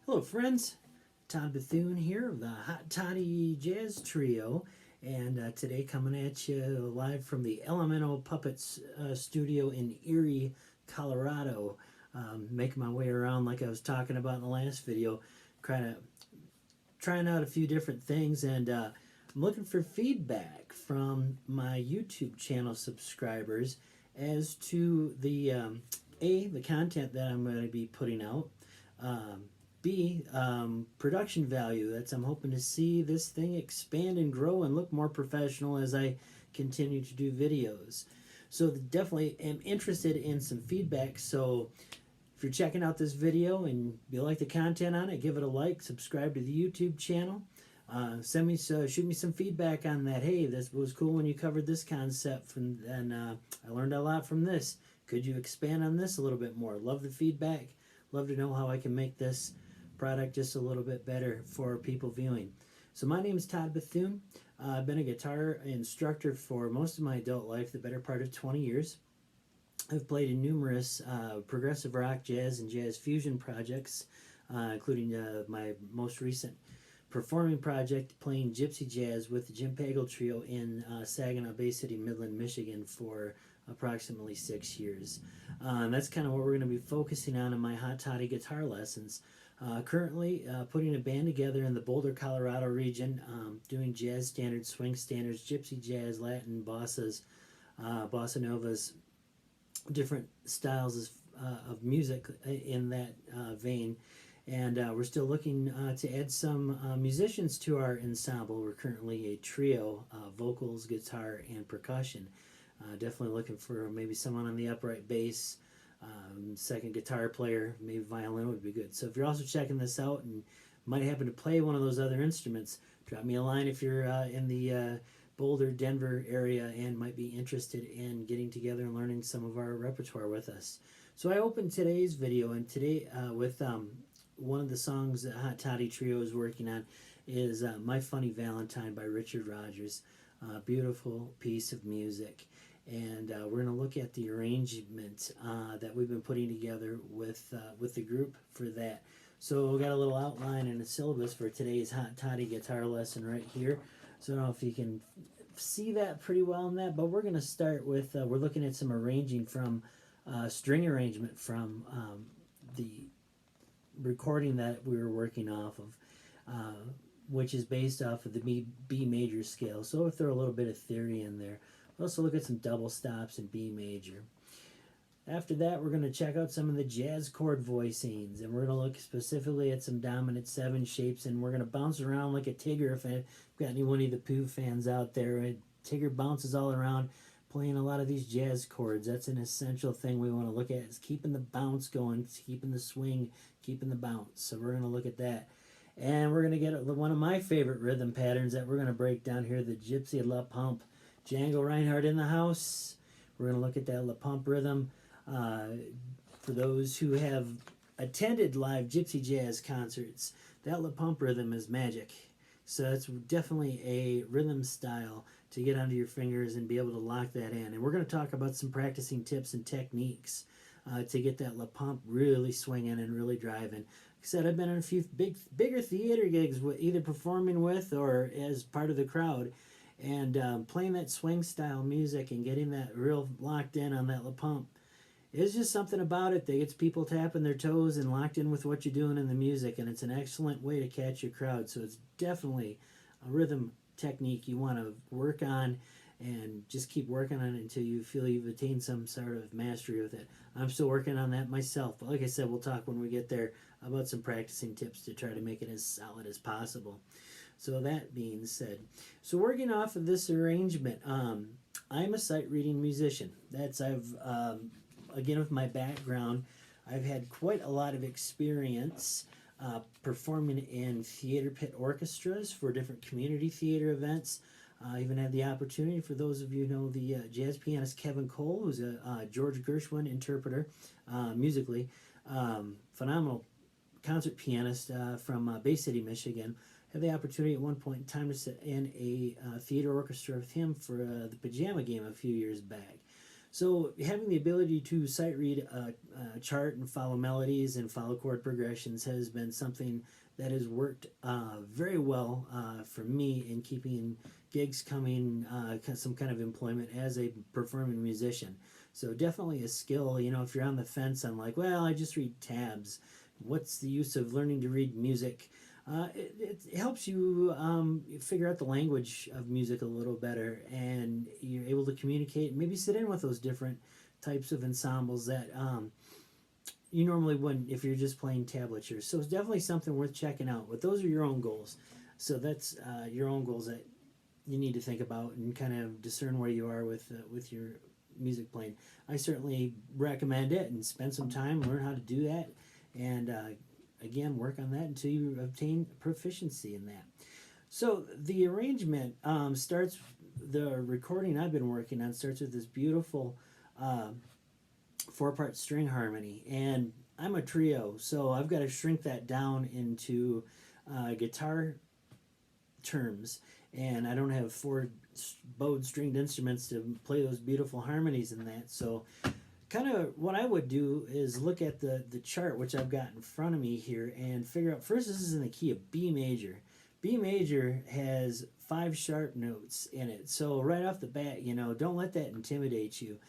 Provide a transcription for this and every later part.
Hello, friends. Todd Bethune here of the Hot Toddy Jazz Trio, and today coming at you live from the Elemental Puppets studio in Erie, Colorado. Making my way around like I was talking about in the last video, trying out a few different things, and I'm looking for feedback from my YouTube channel subscribers as to the content that I'm going to be putting out. Um, B, production value. I'm hoping to see this thing expand and grow and look more professional as I continue to do videos. So definitely am interested in some feedback. So if you're checking out this video and you like the content on it, give it a like, subscribe to the YouTube channel. Shoot me some feedback on that. Hey, this was cool when you covered this concept, and I learned a lot from this. Could you expand on this a little bit more? Love the feedback. Love to know how I can make this product just a little bit better for people viewing. So my name is Todd Bethune. I've been a guitar instructor for most of my adult life, the better part of 20 years. I've played in numerous progressive rock, jazz, and jazz fusion projects, including my most recent performing project, playing gypsy jazz with the Jim Pagel Trio in Saginaw Bay City, Midland, Michigan for approximately 6 years. That's kind of what we're going to be focusing on in my Hot Toddy guitar lessons. Currently putting a band together in the Boulder, Colorado region, doing jazz standards, swing standards, gypsy jazz, Latin, bossas, bossa novas, different styles of music in that vein. And we're still looking to add some musicians to our ensemble. We're currently a trio, vocals, guitar, and percussion. Definitely looking for maybe someone on the upright bass, second guitar player, maybe violin would be good. So if you're also checking this out and might happen to play one of those other instruments, drop me a line if you're in the Boulder, Denver area and might be interested in getting together and learning some of our repertoire with us. So I opened today's video, and today with one of the songs that Hot Toddy Trio is working on is My Funny Valentine by Richard Rodgers. Beautiful piece of music. And we're going to look at the arrangement that we've been putting together with the group for that. So we got a little outline and a syllabus for today's Hot Toddy guitar lesson right here. So I don't know if you can see that pretty well in that, but we're going to start with, we're looking at some arranging from, string arrangement from the recording that we were working off of, which is based off of the B major scale. So we'll throw a little bit of theory in there. We'll also look at some double stops in B major. After that, we're going to check out some of the jazz chord voicings, and we're going to look specifically at some dominant 7 shapes, and we're going to bounce around like a Tigger. If I've got any Winnie the Pooh fans out there, Tigger bounces all around playing a lot of these jazz chords. That's an essential thing we want to look at, is keeping the bounce going, keeping the swing, keeping the bounce. So we're going to look at that. And we're going to get one of my favorite rhythm patterns that we're going to break down here, the Gypsy La Pump. Django Reinhardt in the house. We're going to look at that La Pump rhythm. For those who have attended live gypsy jazz concerts, that La Pump rhythm is magic. So it's definitely a rhythm style to get under your fingers and be able to lock that in. And we're going to talk about some practicing tips and techniques to get that La Pump really swinging and really driving. Like I said, I've been on a few bigger theater gigs, either performing with or as part of the crowd. And playing that swing style music and getting that real locked in on that La Pump is just something about it that gets people tapping their toes and locked in with what you're doing in the music. And it's an excellent way to catch your crowd. So it's definitely a rhythm technique you want to work on and just keep working on it until you feel you've attained some sort of mastery with it. I'm still working on that myself. But like I said, we'll talk when we get there about some practicing tips to try to make it as solid as possible. So that being said, so working off of this arrangement, I'm a sight reading musician. Again, with my background, I've had quite a lot of experience performing in theater pit orchestras for different community theater events. I even had the opportunity, for those of you who know the jazz pianist Kevin Cole, who's a George Gershwin interpreter musically, phenomenal concert pianist from Bay City, Michigan. Had the opportunity at one point in time to sit in a theater orchestra with him for the Pajama Game a few years back. So having the ability to sight read a chart and follow melodies and follow chord progressions has been something that has worked very well for me in keeping gigs coming, some kind of employment as a performing musician. So definitely a skill. You know, if you're on the fence on like, well, I just read tabs. What's the use of learning to read music? It helps you figure out the language of music a little better, and you're able to communicate. Maybe sit in with those different types of ensembles that you normally wouldn't if you're just playing tablature. So it's definitely something worth checking out. But those are your own goals. So that's your own goals that you need to think about and kind of discern where you are with your music playing. I certainly recommend it and spend some time, learn how to do that, and again, work on that until you obtain proficiency in that. So the arrangement starts, the recording I've been working on starts with this beautiful four-part string harmony. And I'm a trio, so I've got to shrink that down into guitar terms. And I don't have four bowed stringed instruments to play those beautiful harmonies in that. So kind of what I would do is look at the chart, which I've got in front of me here, and figure out, first, this is in the key of B major. B major has 5 sharp notes in it. So right off the bat, you know, don't let that intimidate you.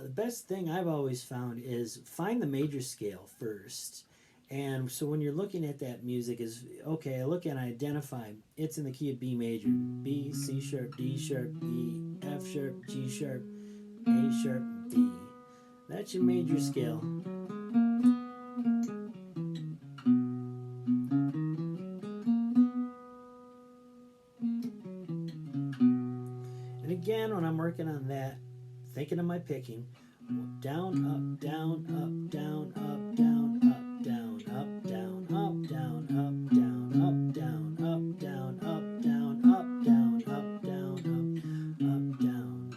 The best thing I've always found is find the major scale first. And so when you're looking at that music is, okay, I look and I identify, it's in the key of B major. B, C sharp, D sharp, E, F sharp, G sharp, A sharp, D. That's your major scale. And again, when I'm working on that, thinking of my picking, down, up, down, up, down, up, down, up, down, up, down, up, down, up, down, up, down, up, down, up, down, up, down, up, down, up, down.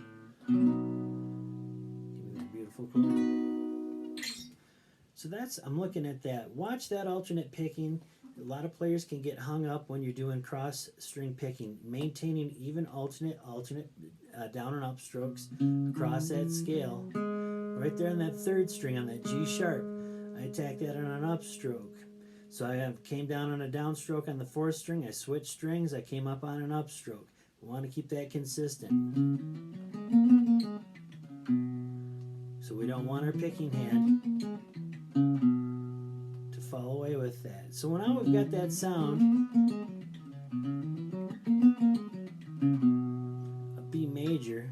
Give me that beautiful chord. So that's, I'm looking at that. Watch that alternate picking. A lot of players can get hung up when you're doing cross string picking. Maintaining even alternate down and up strokes across that scale. Right there on that 3rd string on that G sharp, I attack that on an upstroke. So I came down on a downstroke on the 4th string, I switched strings, I came up on an upstroke. I want to keep that consistent. So we don't want our picking hand to fall away with that. So now we've got that sound, a B major,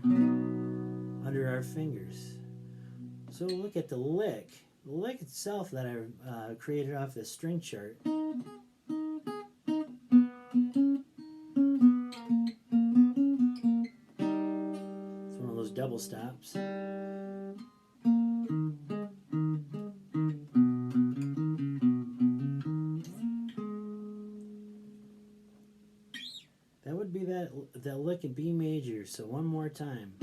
under our fingers. So look at the lick. The lick itself that I created off the string chart. It's one of those double stops. That would be that lick in B major. So one more time.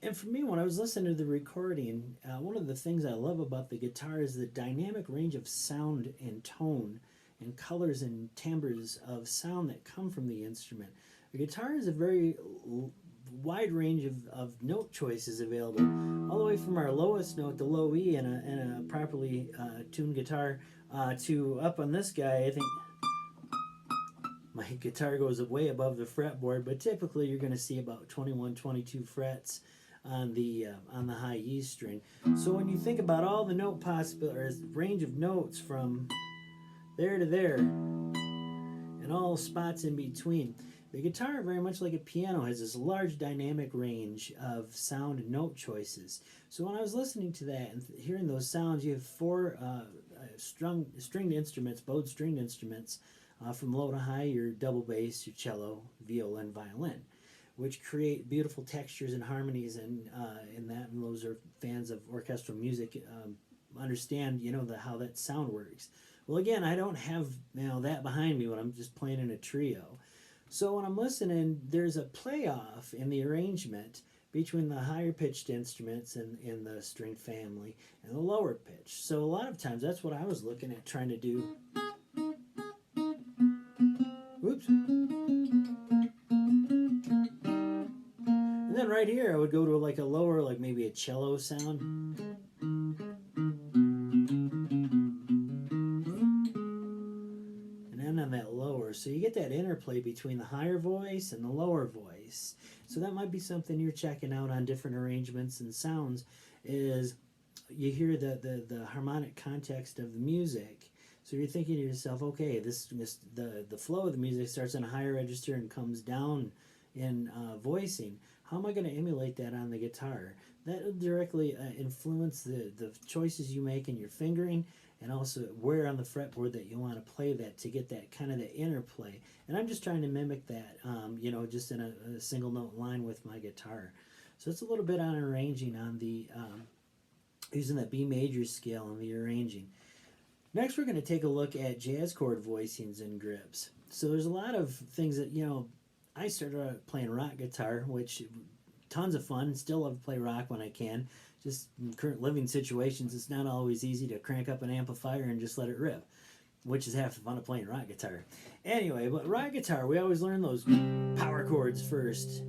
And for me, when I was listening to the recording, one of the things I love about the guitar is the dynamic range of sound and tone and colors and timbres of sound that come from the instrument. The guitar is a very wide range of note choices available, all the way from our lowest note, the low E in a properly tuned guitar, to up on this guy. I think my guitar goes way above the fretboard, but typically you're going to see about 21, 22 frets on the high E string. So when you think about all the note possibilities, range of notes from there to there, and all spots in between, the guitar, very much like a piano, has this large dynamic range of sound and note choices. So when I was listening to that and hearing those sounds, you have 4 stringed instruments, bowed stringed instruments, from low to high, your double bass, your cello, viola, and violin, which create beautiful textures and harmonies, and in that, and those are fans of orchestral music, understand, you know, how that sound works. Well, again, I don't have, you know, that behind me when I'm just playing in a trio. So when I'm listening, there's a playoff in the arrangement between the higher pitched instruments in the string family and the lower pitch. So a lot of times that's what I was looking at trying to do. Whoops. And then right here I would go to like a lower, like maybe a cello sound. And then on that lower. So you get that interplay between the higher voice and the lower voice. So that might be something you're checking out on different arrangements and sounds, is you hear the harmonic context of the music. So you're thinking to yourself, okay, the flow of the music starts on a higher register and comes down in voicing. How am I going to emulate that on the guitar? That will directly influence the choices you make in your fingering, and also where on the fretboard that you want to play that to get that kind of the interplay. And I'm just trying to mimic that, just in a single note line with my guitar. So it's a little bit on arranging on the, using that B major scale on the arranging. Next, we're going to take a look at jazz chord voicings and grips. So there's a lot of things that, I started out playing rock guitar, which tons of fun. Still love to play rock when I can. Just in current living situations, it's not always easy to crank up an amplifier and just let it rip, which is half the fun of playing rock guitar. Anyway, but rock guitar, we always learn those power chords first.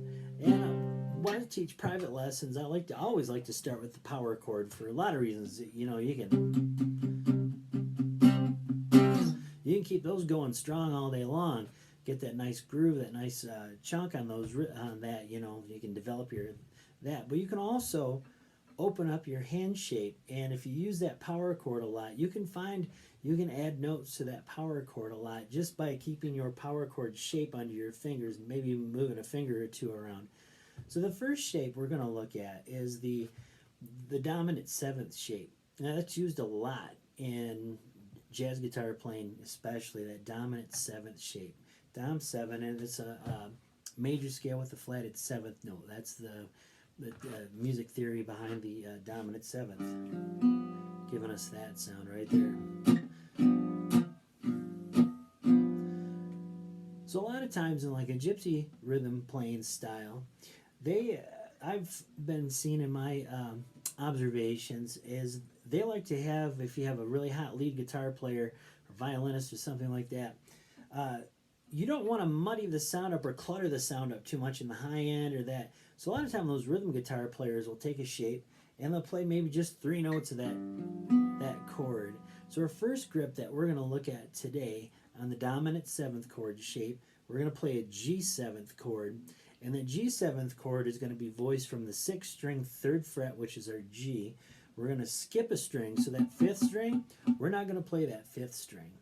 And when I teach private lessons, I always like to start with the power chord for a lot of reasons. You can keep those going strong all day long. Get that nice groove, that nice chunk on those that. You can develop that. But you can also open up your hand shape, and if you use that power chord a lot, you can add notes to that power chord a lot just by keeping your power chord shape under your fingers, maybe moving a finger or two around. So the first shape we're going to look at is the dominant seventh shape. Now that's used a lot in jazz guitar playing, especially that dominant seventh shape. Dom 7, and it's a major scale with a flatted seventh note. That's the music theory behind the dominant seventh, giving us that sound right there. So a lot of times in like a gypsy rhythm playing style, I've been seeing in my observations is they like to have, if you have a really hot lead guitar player or violinist or something like that, you don't want to muddy the sound up or clutter the sound up too much in the high end or that. So a lot of times those rhythm guitar players will take a shape and they'll play maybe just 3 notes of that chord. So our first grip that we're going to look at today on the dominant 7th chord shape, we're going to play a G7th chord. And the G7th chord is going to be voiced from the 6th string 3rd fret, which is our G. We're going to skip a string. So that 5th string, we're not going to play that 5th string.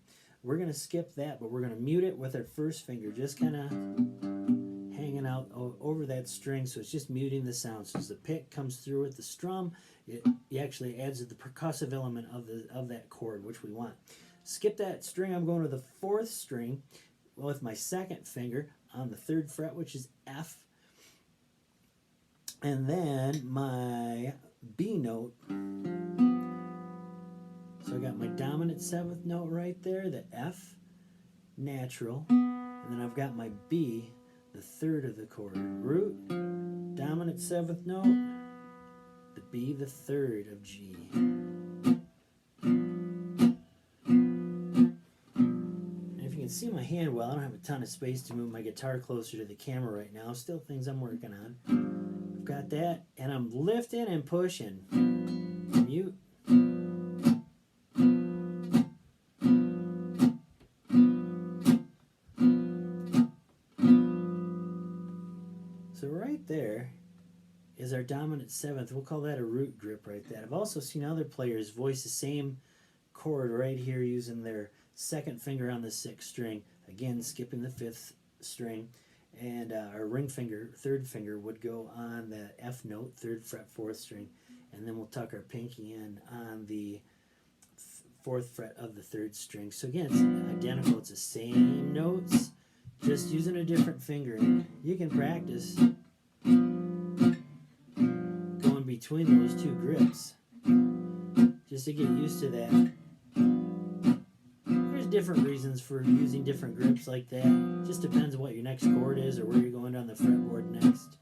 We're going to skip that, but we're going to mute it with our first finger, just kind of hanging out over that string, so it's just muting the sound. So as the pick comes through with the strum, it actually adds the percussive element of that chord, which we want. Skip that string, I'm going to the 4th string with my 2nd finger on the 3rd fret, which is F. And then my B note. So I got my dominant 7th note right there, the F, natural, and then I've got my B, the 3rd of the chord. Root, dominant 7th note, the B, the 3rd of G. And if you can see my hand well, I don't have a ton of space to move my guitar closer to the camera right now. Still things I'm working on. I've got that, and I'm lifting and pushing. Mute. So right there is our dominant 7th. We'll call that a root grip right there. I've also seen other players voice the same chord right here using their 2nd finger on the 6th string. Again, skipping the 5th string. And our ring finger, 3rd finger, would go on the F note, 3rd fret, 4th string. And then we'll tuck our pinky in on the 4th fret of the 3rd string. So again, it's identical. It's the same notes, just using a different finger. You can practice going between those 2 grips just to get used to that. There's different reasons for using different grips like that. Just depends on what your next chord is or where you're going down the fretboard next.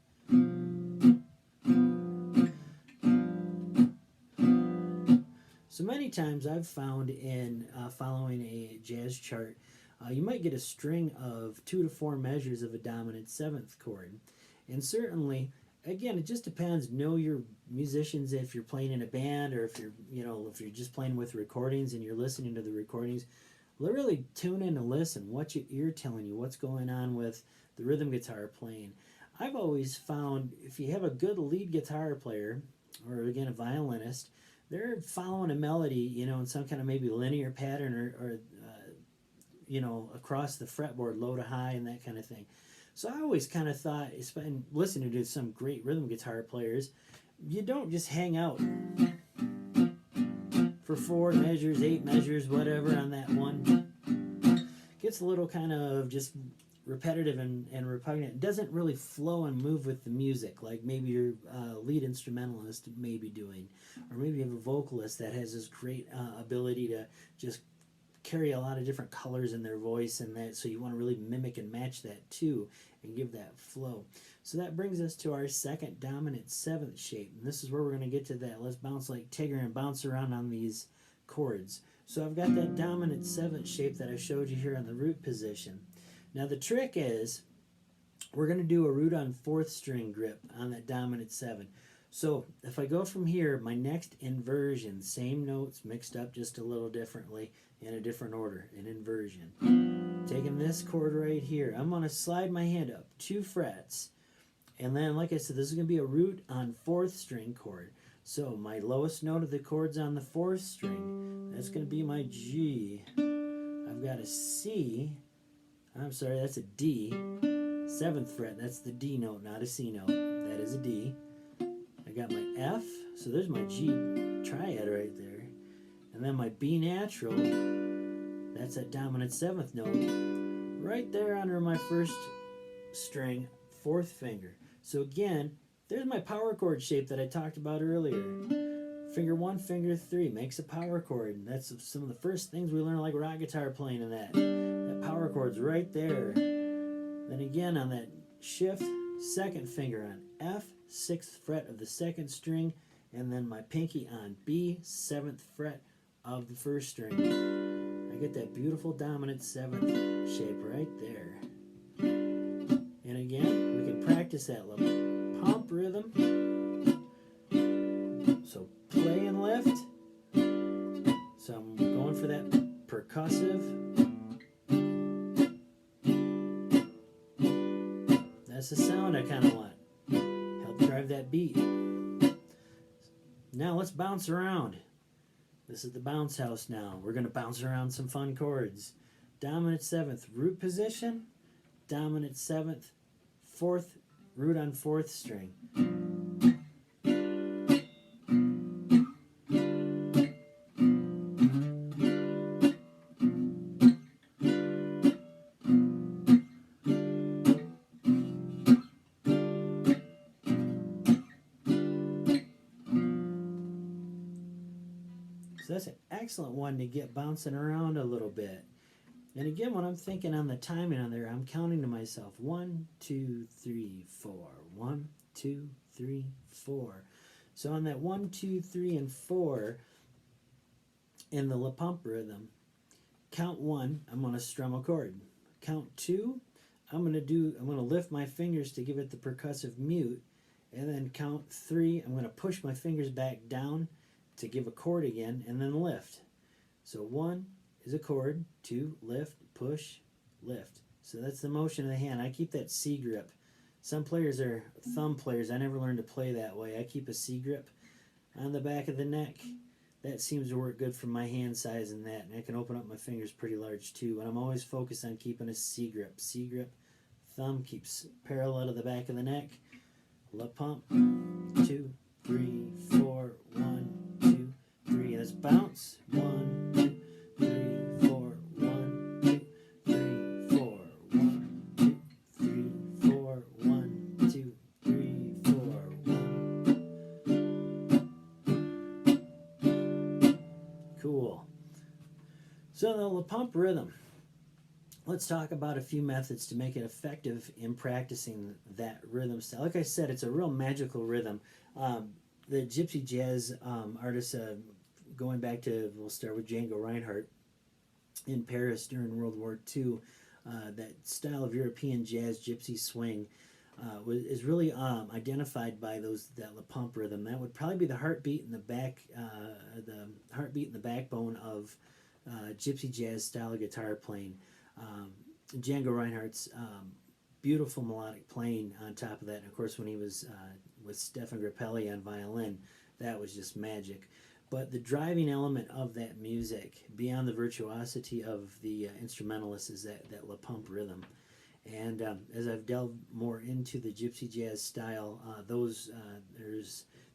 many times I've found in following a jazz chart, you might get a string of 2 to 4 measures of a dominant seventh chord. And certainly, again, it just depends. Know your musicians if you're playing in a band, or if if you're just playing with recordings and you're listening to the recordings. Really tune in and listen. What's your ear telling you? What's going on with the rhythm guitar playing? I've always found if you have a good lead guitar player, or again a violinist, they're following a melody, in some kind of maybe linear pattern, or across the fretboard, low to high, and that kind of thing. So I always kind of thought, listening to some great rhythm guitar players, you don't just hang out for 4 measures, 8 measures, whatever on that one. Gets a little kind of just repetitive and repugnant. It doesn't really flow and move with the music like maybe your lead instrumentalist may be doing. Or maybe you have a vocalist that has this great ability to just carry a lot of different colors in their voice, and that, so you want to really mimic and match that too and give that flow. So that brings us to our second dominant seventh shape, and this is where we're going to get to that. Let's bounce like Tigger and bounce around on these chords. So I've got that dominant seventh shape that I showed you here on the root position. Now the trick is we're going to do a root on 4th string grip on that dominant 7. So if I go from here, my next inversion, same notes mixed up just a little differently in a different order, an inversion. Taking this chord right here, I'm going to slide my hand up 2 frets, and then like I said, this is going to be a root on 4th string chord. So my lowest note of the chords on the 4th string, that's going to be my G. I've got a C, I'm sorry, that's a D, 7th fret, that's the D note, not a C note, that is a D. I got my F, so there's my G triad right there. And then my B natural, that's that dominant 7th note, right there under my 1st string, 4th finger. So again, there's my power chord shape that I talked about earlier. Finger 1, finger 3 makes a power chord. And that's some of the first things we learn like rock guitar playing in that. That power chord's right there. Then again on that shift, 2nd finger on F, 6th fret of the 2nd string, and then my pinky on B, 7th fret of the 1st string. I get that beautiful dominant 7th shape right there. And again, we can practice that little pump rhythm. So play and lift. So I'm going for that percussive. That's the sound I kind of want. Help drive that beat. Now let's bounce around. This is the bounce house now. We're going to bounce around some fun chords. Dominant 7th, root position. Dominant 7th, 4th, root on 4th string. So that's an excellent one to get bouncing around a little bit. And again, when I'm thinking on the timing on there, I'm counting to myself 1, 2, 3, 4. 1, 2, 3, 4. So on that 1, 2, 3, and 4 in the La Pump rhythm, count 1, I'm going to strum a chord. Count 2, I'm going to lift my fingers to give it the percussive mute, and then count 3, I'm going to push my fingers back down to give a chord again, and then lift. So 1 is a chord, 2, lift, push, lift. So that's the motion of the hand. I keep that C grip. Some players are thumb players. I never learned to play that way. I keep a C grip on the back of the neck. That seems to work good for my hand size and that. And I can open up my fingers pretty large too. And I'm always focused on keeping a C grip. C grip, thumb keeps parallel to the back of the neck. La Pump, 2, 3, 4, 1, 2, 3. Let's bounce. 1, 2, 3, 4, 1, 2, 3, 4, 1, 2, 3, 4, 1, 2, 3, 4, 1. Cool. So the La Pump rhythm. Let's talk about a few methods to make it effective in practicing that rhythm style. Like I said, it's a real magical rhythm. The gypsy jazz artist going back to, we'll start with Django Reinhardt in Paris during World War II. That style of European jazz, gypsy swing, is really identified by that La Pompe rhythm. That would probably be the heartbeat in the backbone of gypsy jazz style guitar playing. Django Reinhardt's beautiful melodic playing on top of that, and of course when he was with Stefan Grappelli on violin, that was just magic. But the driving element of that music, beyond the virtuosity of the instrumentalist, is that La Pompe rhythm. And as I've delved more into the gypsy jazz style, there's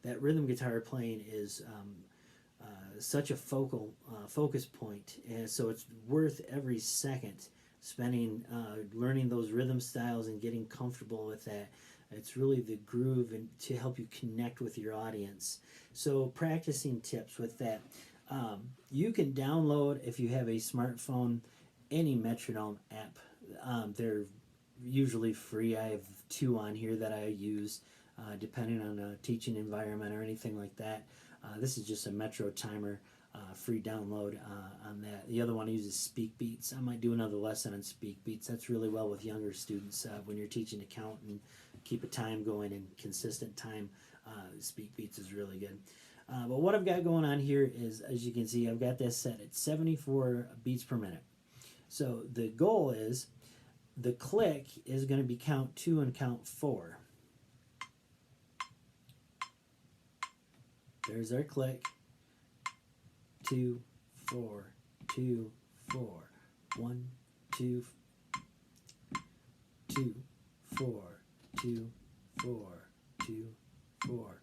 that rhythm guitar playing is such a focus point, and so it's worth every second spending learning those rhythm styles and getting comfortable with that. It's really the groove and to help you connect with your audience. So practicing tips with that. You can download, if you have a smartphone, any metronome app. They're usually free. I have 2 on here that I use depending on a teaching environment or anything like that. This is just a Metro Timer free download on that. The other one uses Speak Beats. I might do another lesson on Speak Beats. That's really well with younger students when you're teaching to count and keep a time going and consistent time. Speak Beats is really good. But what I've got going on here is, as you can see, I've got this set at 74 beats per minute. So the goal is the click is going to be count 2 and count 4. There's our click. 2, 4, 2, 4. 1, 2, 2, 4, 2, 4, 2, 4.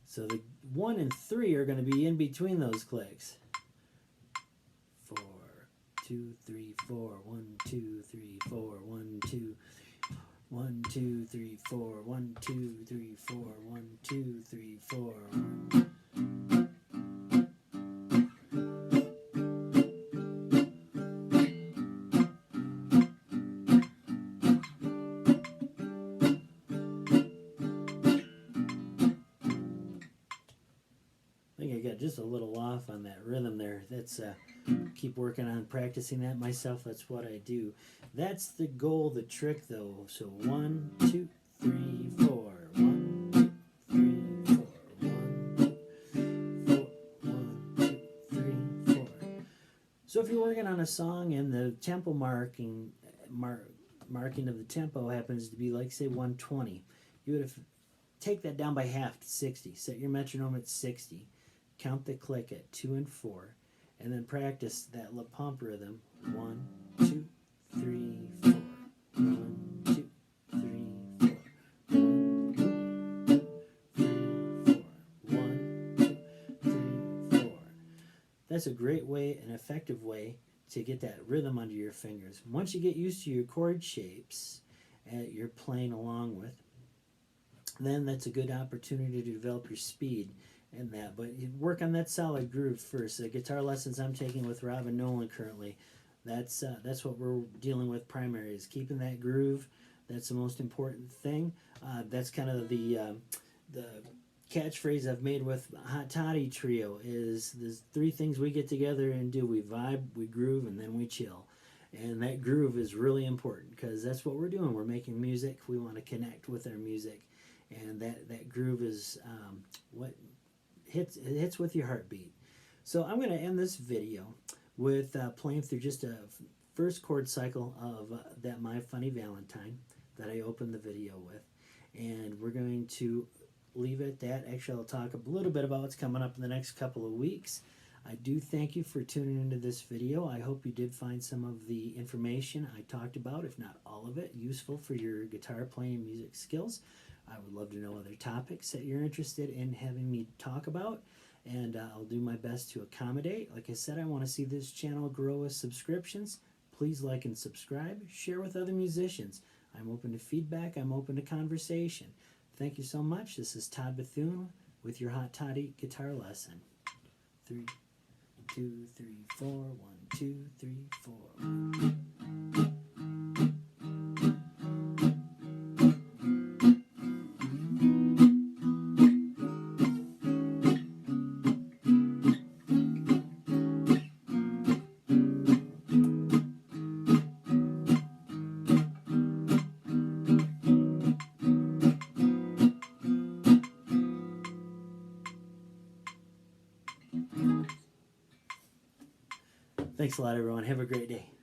So the 1 and 3 are going to be in between those clicks. 4, 2, 3, 4. 1, 2, 3, 4. 1, 2. 1, 2, 3, 4. 1, 2, 3, 4. 1, 2, 3, 4. 1. Just a little off on that rhythm there. That's keep working on practicing that myself. That's what I do. That's the goal, the trick though. So 1, 2, 3, 4. 1, 2, 3, 4. 1, 2, 4. 1, 2, 3, 4. So if you're working on a song and the tempo marking of the tempo happens to be like say 120, you would take that down by half to 60. Set your metronome at 60. Count the click at 2 and 4, and then practice that La Pompe rhythm. 1, 2, 3, 4. 1, 2, 3, 4. 1, 2, 3, 4. 1, 2, 3, 4. That's a great way, an effective way to get that rhythm under your fingers. Once you get used to your chord shapes that you're playing along with, then that's a good opportunity to develop your speed and that. But you work on that solid groove first. The guitar lessons I'm taking with Rob and Nolan currently, that's what we're dealing with primary, is keeping that groove. That's the most important thing. That's kind of the catchphrase I've made with Hot Toddy Trio is there's 3 things we get together and do. We vibe, we groove, and then we chill. And that groove is really important because that's what we're doing. We're making music. We want to connect with our music. And that groove is what hits with your heartbeat. So I'm going to end this video with playing through just a first chord cycle of that My Funny Valentine that I opened the video with. And we're going to leave it at that. Actually, I'll talk a little bit about what's coming up in the next couple of weeks. I do thank you for tuning into this video. I hope you did find some of the information I talked about, if not all of it, useful for your guitar playing music skills. I would love to know other topics that you're interested in having me talk about, and I'll do my best to accommodate. Like I said, I want to see this channel grow with subscriptions. Please like and subscribe. Share with other musicians. I'm open to feedback. I'm open to conversation. Thank you so much. This is Todd Bethune with your Hot Toddy guitar lesson. 3, 2, 3, 4. 1, 2, 3, 4. Thanks a lot, everyone. Have a great day.